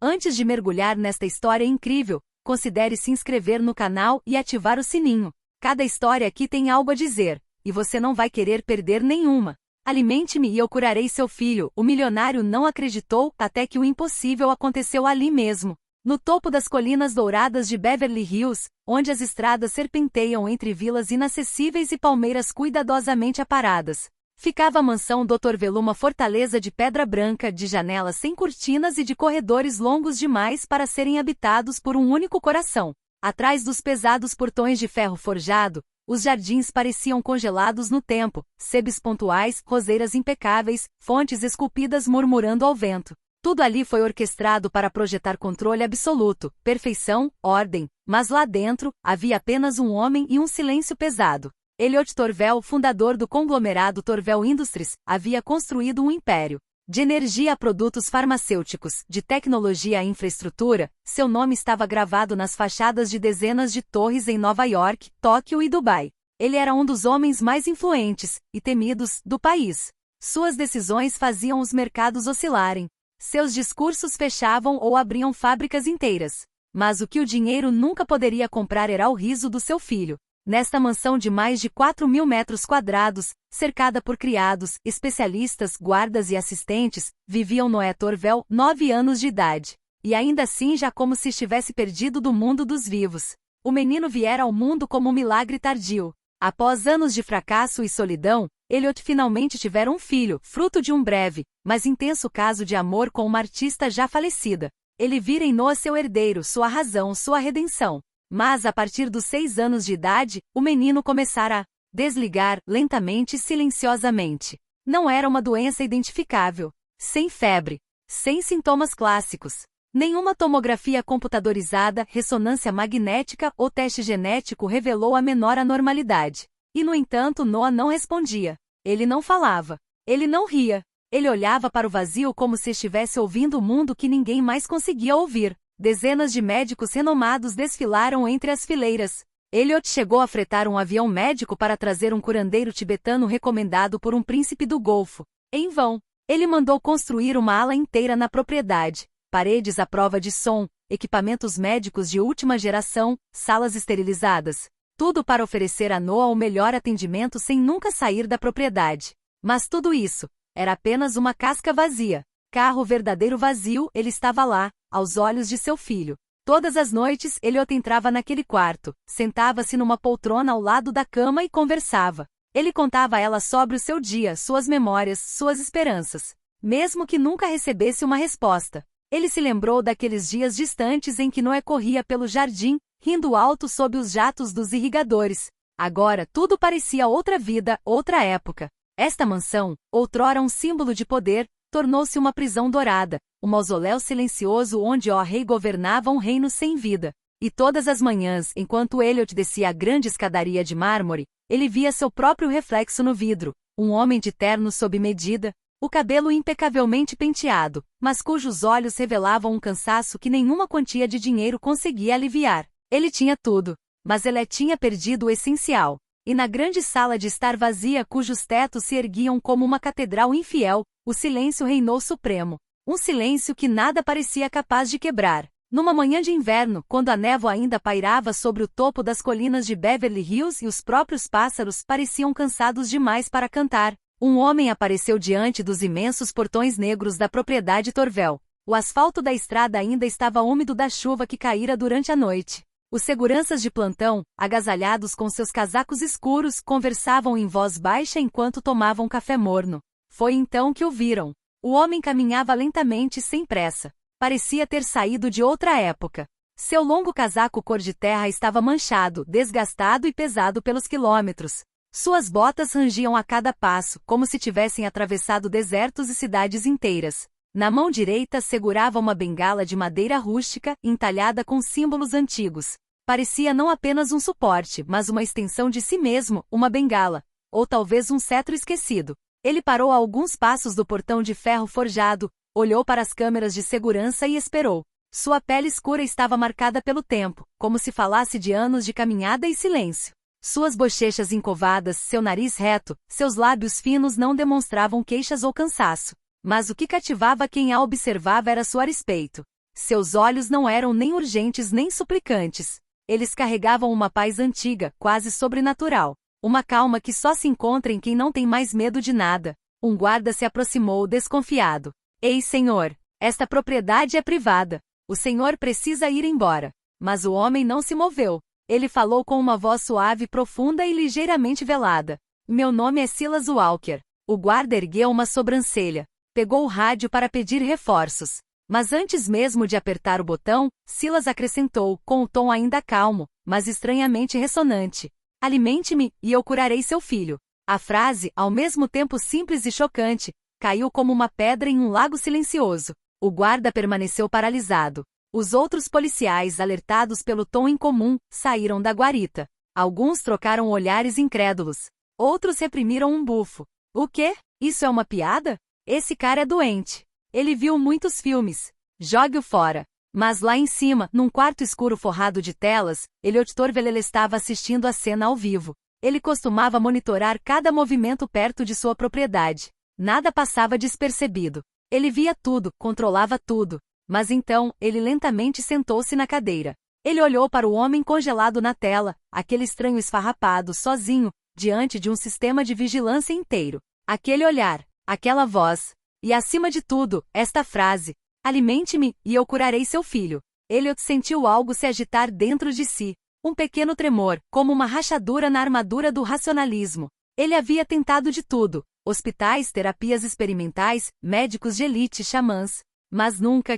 Antes de mergulhar nesta história incrível, considere se inscrever no canal e ativar o sininho. Cada história aqui tem algo a dizer, e você não vai querer perder nenhuma. Alimente-me e eu curarei seu filho. O milionário não acreditou até que o impossível aconteceu ali mesmo. No topo das colinas douradas de Beverly Hills, onde as estradas serpenteiam entre vilas inacessíveis e palmeiras cuidadosamente aparadas, ficava a mansão Dr. Velu, uma fortaleza de pedra branca, de janelas sem cortinas e de corredores longos demais para serem habitados por um único coração. Atrás dos pesados portões de ferro forjado, os jardins pareciam congelados no tempo, sebes pontuais, roseiras impecáveis, fontes esculpidas murmurando ao vento. Tudo ali foi orquestrado para projetar controle absoluto, perfeição, ordem, mas lá dentro, havia apenas um homem e um silêncio pesado. Elliot Torvel, fundador do conglomerado Torvel Industries, havia construído um império. De energia a produtos farmacêuticos, de tecnologia à infraestrutura, seu nome estava gravado nas fachadas de dezenas de torres em Nova York, Tóquio e Dubai. Ele era um dos homens mais influentes e temidos do país. Suas decisões faziam os mercados oscilarem. Seus discursos fechavam ou abriam fábricas inteiras. Mas o que o dinheiro nunca poderia comprar era o riso do seu filho. Nesta mansão de mais de 4.000 metros quadrados, cercada por criados, especialistas, guardas e assistentes, viviam Noé Torvel, 9 anos de idade. E ainda assim já como se estivesse perdido do mundo dos vivos. O menino viera ao mundo como um milagre tardio. Após anos de fracasso e solidão, Elliot finalmente tivera um filho, fruto de um breve, mas intenso caso de amor com uma artista já falecida. Ele vira em Noah seu herdeiro, sua razão, sua redenção. Mas a partir dos 6 anos de idade, o menino começara a desligar, lentamente e silenciosamente. Não era uma doença identificável. Sem febre. Sem sintomas clássicos. Nenhuma tomografia computadorizada, ressonância magnética ou teste genético revelou a menor anormalidade. E no entanto Noah não respondia. Ele não falava. Ele não ria. Ele olhava para o vazio como se estivesse ouvindo o mundo que ninguém mais conseguia ouvir. Dezenas de médicos renomados desfilaram entre as fileiras. Elliot chegou a fretar um avião médico para trazer um curandeiro tibetano recomendado por um príncipe do Golfo. Em vão. Ele mandou construir uma ala inteira na propriedade. Paredes à prova de som, equipamentos médicos de última geração, salas esterilizadas. Tudo para oferecer a Noah o melhor atendimento sem nunca sair da propriedade. Mas tudo isso era apenas uma casca vazia. Carro verdadeiro vazio, ele estava lá, aos olhos de seu filho. Todas as noites, Elliot entrava naquele quarto, sentava-se numa poltrona ao lado da cama e conversava. Ele contava a ela sobre o seu dia, suas memórias, suas esperanças. Mesmo que nunca recebesse uma resposta. Ele se lembrou daqueles dias distantes em que Noé corria pelo jardim, rindo alto sob os jatos dos irrigadores. Agora tudo parecia outra vida, outra época. Esta mansão, outrora um símbolo de poder, tornou-se uma prisão dourada, um mausoléu silencioso onde o rei governava um reino sem vida. E todas as manhãs, enquanto Elliot descia a grande escadaria de mármore, ele via seu próprio reflexo no vidro, um homem de terno sob medida, o cabelo impecavelmente penteado, mas cujos olhos revelavam um cansaço que nenhuma quantia de dinheiro conseguia aliviar. Ele tinha tudo, mas ele tinha perdido o essencial. E na grande sala de estar vazia cujos tetos se erguiam como uma catedral infiel, o silêncio reinou supremo. Um silêncio que nada parecia capaz de quebrar. Numa manhã de inverno, quando a névoa ainda pairava sobre o topo das colinas de Beverly Hills e os próprios pássaros pareciam cansados demais para cantar, um homem apareceu diante dos imensos portões negros da propriedade Torvel. O asfalto da estrada ainda estava úmido da chuva que caíra durante a noite. Os seguranças de plantão, agasalhados com seus casacos escuros, conversavam em voz baixa enquanto tomavam café morno. Foi então que o viram. O homem caminhava lentamente sem pressa. Parecia ter saído de outra época. Seu longo casaco cor de terra estava manchado, desgastado e pesado pelos quilômetros. Suas botas rangiam a cada passo, como se tivessem atravessado desertos e cidades inteiras. Na mão direita segurava uma bengala de madeira rústica, entalhada com símbolos antigos. Parecia não apenas um suporte, mas uma extensão de si mesmo, uma bengala. Ou talvez um cetro esquecido. Ele parou a alguns passos do portão de ferro forjado, olhou para as câmeras de segurança e esperou. Sua pele escura estava marcada pelo tempo, como se falasse de anos de caminhada e silêncio. Suas bochechas encovadas, seu nariz reto, seus lábios finos não demonstravam queixas ou cansaço. Mas o que cativava quem a observava era seu respeito. Seus olhos não eram nem urgentes nem suplicantes. Eles carregavam uma paz antiga, quase sobrenatural. Uma calma que só se encontra em quem não tem mais medo de nada. Um guarda se aproximou desconfiado. Ei, senhor, esta propriedade é privada. O senhor precisa ir embora. Mas o homem não se moveu. Ele falou com uma voz suave, profunda e ligeiramente velada. Meu nome é Silas Walker. O guarda ergueu uma sobrancelha. Pegou o rádio para pedir reforços. Mas antes mesmo de apertar o botão, Silas acrescentou, com o tom ainda calmo, mas estranhamente ressonante. Alimente-me, e eu curarei seu filho. A frase, ao mesmo tempo simples e chocante, caiu como uma pedra em um lago silencioso. O guarda permaneceu paralisado. Os outros policiais, alertados pelo tom incomum, saíram da guarita. Alguns trocaram olhares incrédulos. Outros reprimiram um bufo. O quê? Isso é uma piada? Esse cara é doente. Ele viu muitos filmes. Jogue-o fora. Mas lá em cima, num quarto escuro forrado de telas, Elliot Torvelele estava assistindo a cena ao vivo. Ele costumava monitorar cada movimento perto de sua propriedade. Nada passava despercebido. Ele via tudo, controlava tudo. Mas então, ele lentamente sentou-se na cadeira. Ele olhou para o homem congelado na tela, aquele estranho esfarrapado, sozinho, diante de um sistema de vigilância inteiro. Aquele olhar, aquela voz. E acima de tudo, esta frase. Alimente-me, e eu curarei seu filho. Elliot sentiu algo se agitar dentro de si. Um pequeno tremor, como uma rachadura na armadura do racionalismo. Ele havia tentado de tudo. Hospitais, terapias experimentais, médicos de elite, xamãs. Mas nunca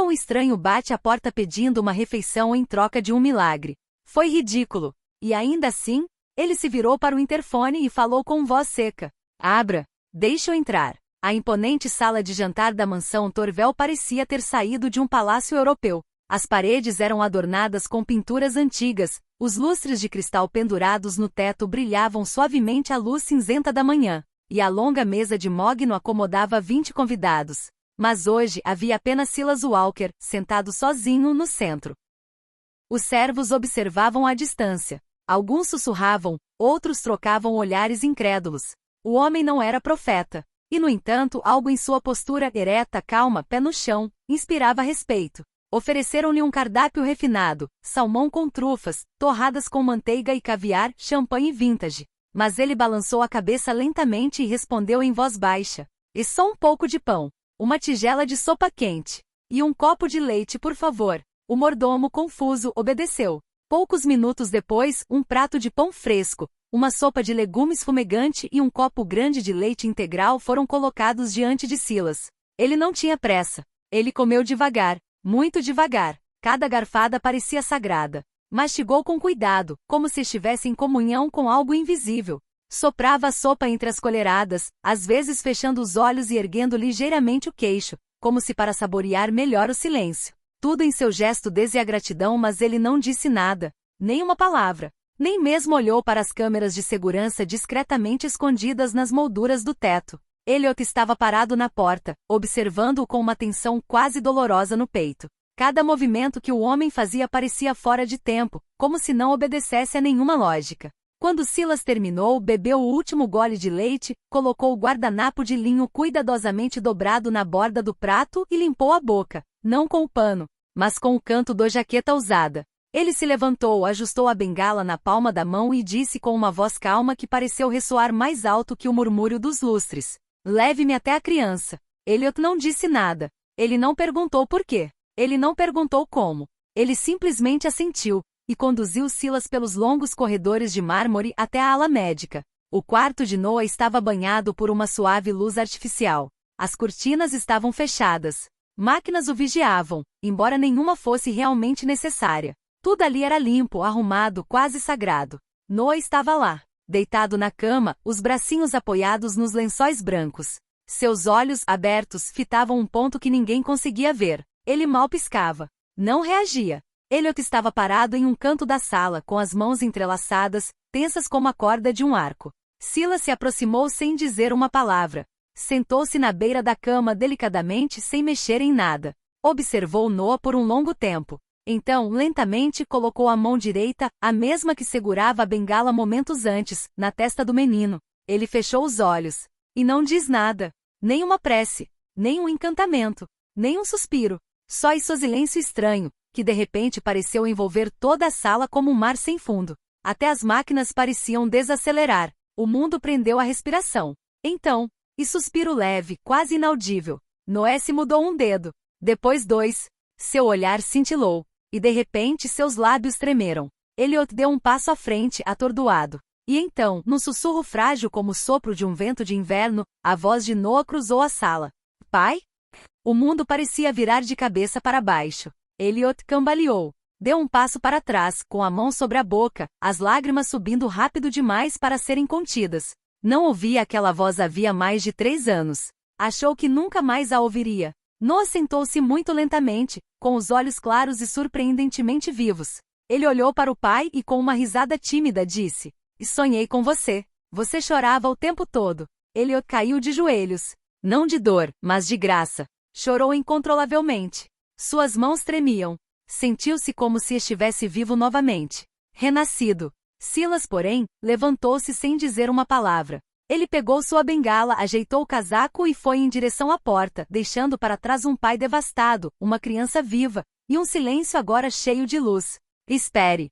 um estranho bate à porta pedindo uma refeição em troca de um milagre. Foi ridículo. E ainda assim, ele se virou para o interfone e falou com voz seca. Abra. Deixe-o entrar. A imponente sala de jantar da mansão Torvel parecia ter saído de um palácio europeu. As paredes eram adornadas com pinturas antigas, os lustres de cristal pendurados no teto brilhavam suavemente à luz cinzenta da manhã, e a longa mesa de mogno acomodava 20 convidados. Mas hoje havia apenas Silas Walker, sentado sozinho no centro. Os servos observavam à distância. Alguns sussurravam, outros trocavam olhares incrédulos. O homem não era profeta. E, no entanto, algo em sua postura ereta, calma, pé no chão, inspirava respeito. Ofereceram-lhe um cardápio refinado, salmão com trufas, torradas com manteiga e caviar, champanhe vintage. Mas ele balançou a cabeça lentamente e respondeu em voz baixa. E só um pouco de pão. Uma tigela de sopa quente. E um copo de leite, por favor. O mordomo, confuso, obedeceu. Poucos minutos depois, um prato de pão fresco, uma sopa de legumes fumegante e um copo grande de leite integral foram colocados diante de Silas. Ele não tinha pressa. Ele comeu devagar, muito devagar. Cada garfada parecia sagrada. Mastigou com cuidado, como se estivesse em comunhão com algo invisível. Soprava a sopa entre as colheradas, às vezes fechando os olhos e erguendo ligeiramente o queixo, como se para saborear melhor o silêncio. Tudo em seu gesto dizia gratidão, mas ele não disse nada, nem uma palavra. Nem mesmo olhou para as câmeras de segurança discretamente escondidas nas molduras do teto. Elliot estava parado na porta, observando-o com uma tensão quase dolorosa no peito. Cada movimento que o homem fazia parecia fora de tempo, como se não obedecesse a nenhuma lógica. Quando Silas terminou, bebeu o último gole de leite, colocou o guardanapo de linho cuidadosamente dobrado na borda do prato e limpou a boca, não com o pano, mas com o canto da jaqueta usada. Ele se levantou, ajustou a bengala na palma da mão e disse com uma voz calma que pareceu ressoar mais alto que o murmúrio dos lustres. Leve-me até a criança. Elliot não disse nada. Ele não perguntou por quê. Ele não perguntou como. Ele simplesmente assentiu, e conduziu Silas pelos longos corredores de mármore até a ala médica. O quarto de Noah estava banhado por uma suave luz artificial. As cortinas estavam fechadas. Máquinas o vigiavam, embora nenhuma fosse realmente necessária. Tudo ali era limpo, arrumado, quase sagrado. Noah estava lá, deitado na cama, os bracinhos apoiados nos lençóis brancos. Seus olhos, abertos, fitavam um ponto que ninguém conseguia ver. Ele mal piscava. Não reagia. Elliot estava parado em um canto da sala, com as mãos entrelaçadas, tensas como a corda de um arco. Silas se aproximou sem dizer uma palavra. Sentou-se na beira da cama delicadamente sem mexer em nada. Observou Noah por um longo tempo. Então, lentamente, colocou a mão direita, a mesma que segurava a bengala momentos antes, na testa do menino. Ele fechou os olhos. E não diz nada. Nem uma prece. Nem um encantamento. Nem um suspiro. Só isso silêncio estranho, que de repente pareceu envolver toda a sala como um mar sem fundo. Até as máquinas pareciam desacelerar. O mundo prendeu a respiração. Então, e suspiro leve, quase inaudível. Noé se mudou um dedo. Depois 2. Seu olhar cintilou. E de repente seus lábios tremeram. Elliot deu um passo à frente, atordoado. E então, num sussurro frágil como o sopro de um vento de inverno, a voz de Noah cruzou a sala. Pai? O mundo parecia virar de cabeça para baixo. Elliot cambaleou. Deu um passo para trás, com a mão sobre a boca, as lágrimas subindo rápido demais para serem contidas. Não ouvia aquela voz havia mais de 3 anos. Achou que nunca mais a ouviria. Noah sentou-se muito lentamente, com os olhos claros e surpreendentemente vivos. Ele olhou para o pai e com uma risada tímida disse: "E sonhei com você. Você chorava o tempo todo." Elliot caiu de joelhos. Não de dor, mas de graça. Chorou incontrolavelmente. Suas mãos tremiam. Sentiu-se como se estivesse vivo novamente. Renascido. Silas, porém, levantou-se sem dizer uma palavra. Ele pegou sua bengala, ajeitou o casaco e foi em direção à porta, deixando para trás um pai devastado, uma criança viva, e um silêncio agora cheio de luz. Espere.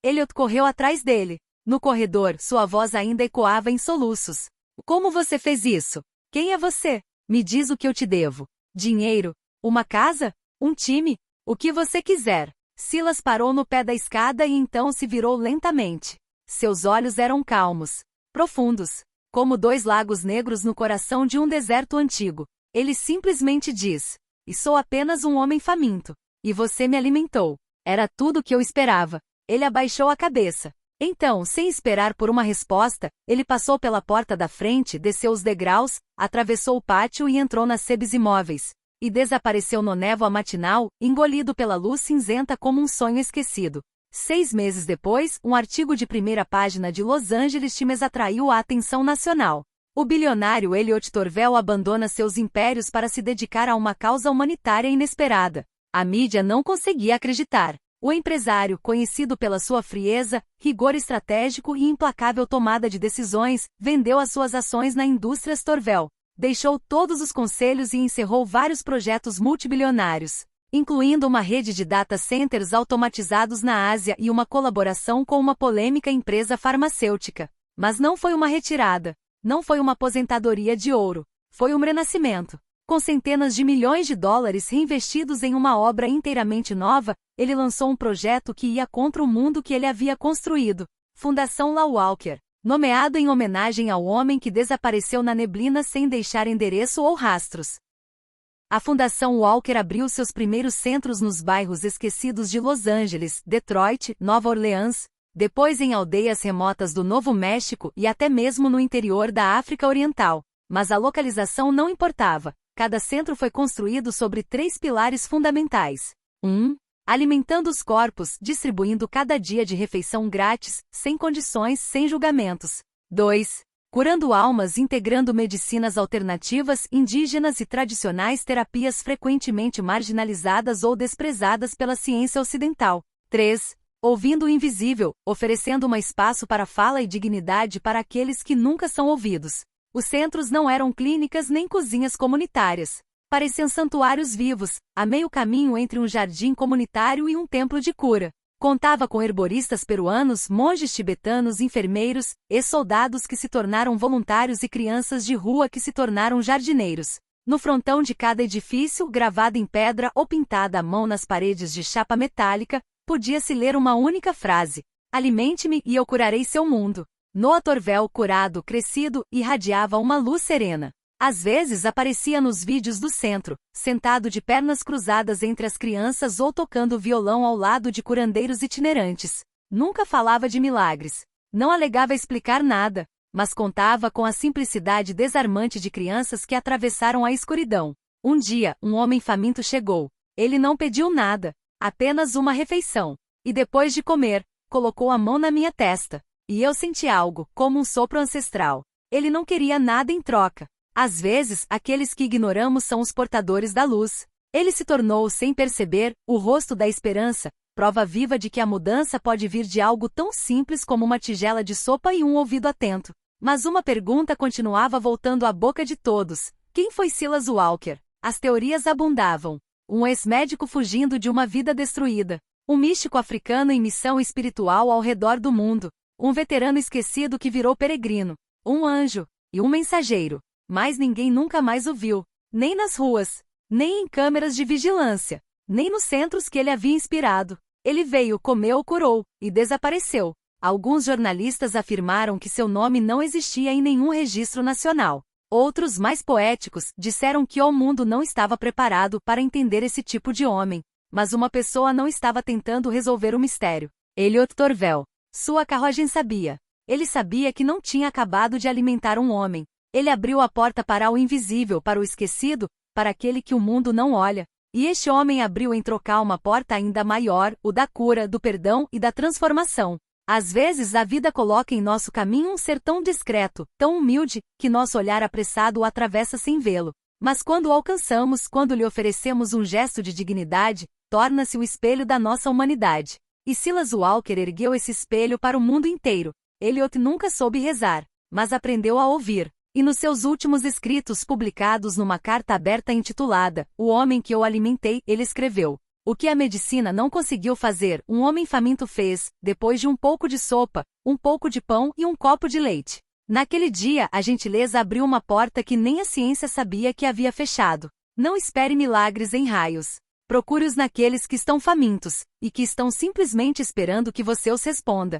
Elliot correu atrás dele. No corredor, sua voz ainda ecoava em soluços. Como você fez isso? Quem é você? Me diz o que eu te devo. Dinheiro? Uma casa? Um time? O que você quiser. Silas parou no pé da escada e então se virou lentamente. Seus olhos eram calmos, profundos, como 2 lagos negros no coração de um deserto antigo. Ele simplesmente diz: "E sou apenas um homem faminto. E você me alimentou." Era tudo o que eu esperava. Ele abaixou a cabeça. Então, sem esperar por uma resposta, ele passou pela porta da frente, desceu os degraus, atravessou o pátio e entrou nas sebes imóveis. E desapareceu no névoa matinal, engolido pela luz cinzenta como um sonho esquecido. 6 meses depois, um artigo de primeira página de Los Angeles Times atraiu a atenção nacional. O bilionário Elliot Torvel abandona seus impérios para se dedicar a uma causa humanitária inesperada. A mídia não conseguia acreditar. O empresário, conhecido pela sua frieza, rigor estratégico e implacável tomada de decisões, vendeu as suas ações na Indústrias Torvel. Deixou todos os conselhos e encerrou vários projetos multibilionários, incluindo uma rede de data centers automatizados na Ásia e uma colaboração com uma polêmica empresa farmacêutica. Mas não foi uma retirada, não foi uma aposentadoria de ouro, foi um renascimento. Com centenas de milhões de dólares reinvestidos em uma obra inteiramente nova, ele lançou um projeto que ia contra o mundo que ele havia construído. Fundação La Walker. Nomeado em homenagem ao homem que desapareceu na neblina sem deixar endereço ou rastros. A Fundação Walker abriu seus primeiros centros nos bairros esquecidos de Los Angeles, Detroit, Nova Orleans, depois em aldeias remotas do Novo México e até mesmo no interior da África Oriental. Mas a localização não importava. Cada centro foi construído sobre 3 pilares fundamentais. 1. Alimentando os corpos, distribuindo cada dia de refeição grátis, sem condições, sem julgamentos. 2. Curando almas, integrando medicinas alternativas, indígenas e tradicionais, terapias frequentemente marginalizadas ou desprezadas pela ciência ocidental. 3. Ouvindo o invisível, oferecendo um espaço para fala e dignidade para aqueles que nunca são ouvidos. Os centros não eram clínicas nem cozinhas comunitárias. Pareciam santuários vivos, a meio caminho entre um jardim comunitário e um templo de cura. Contava com herboristas peruanos, monges tibetanos, enfermeiros, ex-soldados que se tornaram voluntários e crianças de rua que se tornaram jardineiros. No frontão de cada edifício, gravada em pedra ou pintada à mão nas paredes de chapa metálica, podia-se ler uma única frase: "Alimente-me e eu curarei seu mundo." Noah Torvel, curado, crescido, irradiava uma luz serena. Às vezes aparecia nos vídeos do centro, sentado de pernas cruzadas entre as crianças ou tocando violão ao lado de curandeiros itinerantes. Nunca falava de milagres. Não alegava explicar nada, mas contava com a simplicidade desarmante de crianças que atravessaram a escuridão. Um dia, um homem faminto chegou. Ele não pediu nada, apenas uma refeição. E depois de comer, colocou a mão na minha testa. E eu senti algo, como um sopro ancestral. Ele não queria nada em troca. Às vezes, aqueles que ignoramos são os portadores da luz. Ele se tornou, sem perceber, o rosto da esperança, prova viva de que a mudança pode vir de algo tão simples como uma tigela de sopa e um ouvido atento. Mas uma pergunta continuava voltando à boca de todos: quem foi Silas Walker? As teorias abundavam. Um ex-médico fugindo de uma vida destruída. Um místico africano em missão espiritual ao redor do mundo. Um veterano esquecido que virou peregrino. Um anjo. E um mensageiro. Mas ninguém nunca mais o viu. Nem nas ruas. Nem em câmeras de vigilância. Nem nos centros que ele havia inspirado. Ele veio, comeu, curou. E desapareceu. Alguns jornalistas afirmaram que seu nome não existia em nenhum registro nacional. Outros, mais poéticos, disseram que o mundo não estava preparado para entender esse tipo de homem. Mas uma pessoa não estava tentando resolver o mistério. Elliot Torvel. Sua carruagem sabia. Ele sabia que não tinha acabado de alimentar um homem. Ele abriu a porta para o invisível, para o esquecido, para aquele que o mundo não olha. E este homem abriu em trocar uma porta ainda maior, o da cura, do perdão e da transformação. Às vezes a vida coloca em nosso caminho um ser tão discreto, tão humilde, que nosso olhar apressado o atravessa sem vê-lo. Mas quando o alcançamos, quando lhe oferecemos um gesto de dignidade, torna-se o espelho da nossa humanidade. E Silas Walker ergueu esse espelho para o mundo inteiro. Elliot nunca soube rezar, mas aprendeu a ouvir. E nos seus últimos escritos publicados numa carta aberta intitulada O Homem que eu alimentei, ele escreveu: o que a medicina não conseguiu fazer, um homem faminto fez, depois de um pouco de sopa, um pouco de pão e um copo de leite. Naquele dia, a gentileza abriu uma porta que nem a ciência sabia que havia fechado. Não espere milagres em raios. Procure-os naqueles que estão famintos, e que estão simplesmente esperando que você os responda.